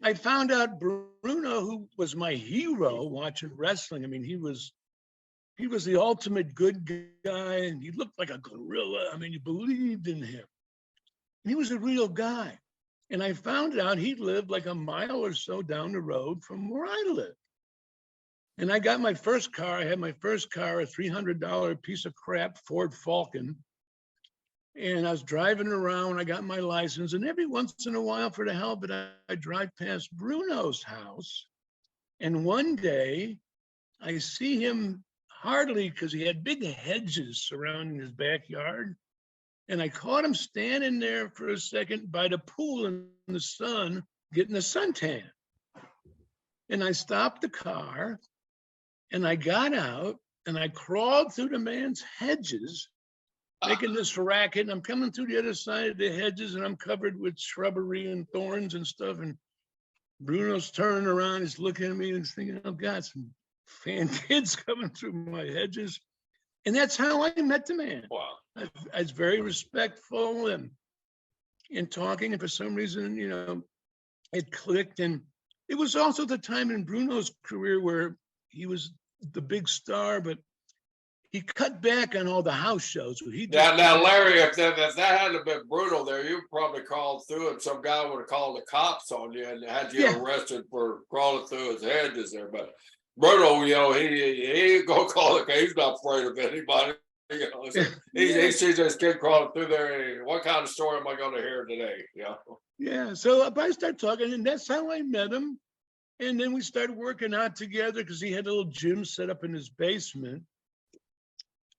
I found out Bruno, who was my hero watching wrestling. I mean, he was the ultimate good guy, and he looked like a gorilla. I mean, you believed in him. And he was a real guy. And I found out he lived like a mile or so down the road from where I live. And I got my first car. I had my first car, a $300 piece of crap Ford Falcon. And I was driving around. I got my license. And every once in a while, for the hell of it, I drive past Bruno's house. And one day, I see him hardly, because he had big hedges surrounding his backyard. And I caught him standing there for a second by the pool in the sun, getting a suntan. And I stopped the car. And I got out and I crawled through the man's hedges, making this racket. And I'm coming through the other side of the hedges, and I'm covered with shrubbery and thorns and stuff. And Bruno's turning around, he's looking at me and he's thinking, oh God, some fan kids coming through my hedges. And that's how I met the man. Wow. I was very respectful and in talking. And for some reason, you know, it clicked. And it was also the time in Bruno's career where he was the big star, but he cut back on all the house shows. Now, Larry, if that hadn't been Bruno there, you'd probably crawled through it. Some guy would have called the cops on you and had you arrested for crawling through his hedges there. But Bruno, you know, he ain't gonna call the. He's not afraid of anybody. You know, so he sees this kid crawling through there. What kind of story am I going to hear today? You know? Yeah. So I started talking, and that's how I met him. And then we started working out together because he had a little gym set up in his basement.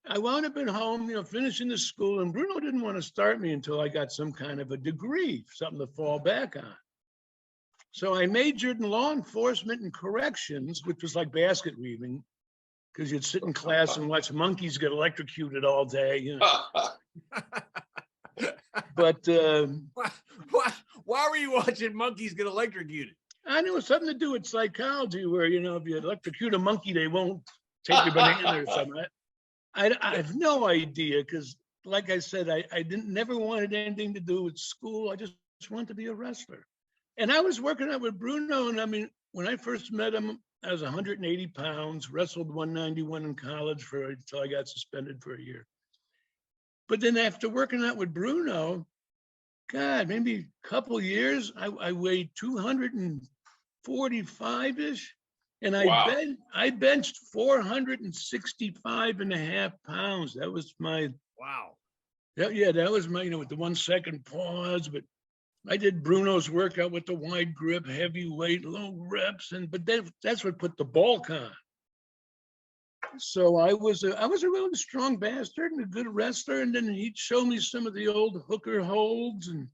I wound up at home, you know, finishing the school, and Bruno didn't want to start me until I got some kind of a degree, something to fall back on. So I majored in law enforcement and corrections, which was like basket weaving, because you'd sit in class and watch monkeys get electrocuted all day. You know. But why were you watching monkeys get electrocuted? I knew it was something to do with psychology, where, you know, if you electrocute a monkey, they won't take your banana or something. I have no idea, because like I said, I never wanted anything to do with school. I just wanted to be a wrestler. And I was working out with Bruno, and I mean, when I first met him, I was 180 pounds, wrestled 191 in college until I got suspended for a year. But then after working out with Bruno, God, maybe a couple of years, I weighed 245-ish. And I benched 465.5 pounds. That was my, wow. That was my, you know, with the 1 second pause. But I did Bruno's workout with the wide grip, heavy weight, low reps. But that's what put the bulk on. So I was a really strong bastard and a good wrestler. And then he'd show me some of the old hooker holds. And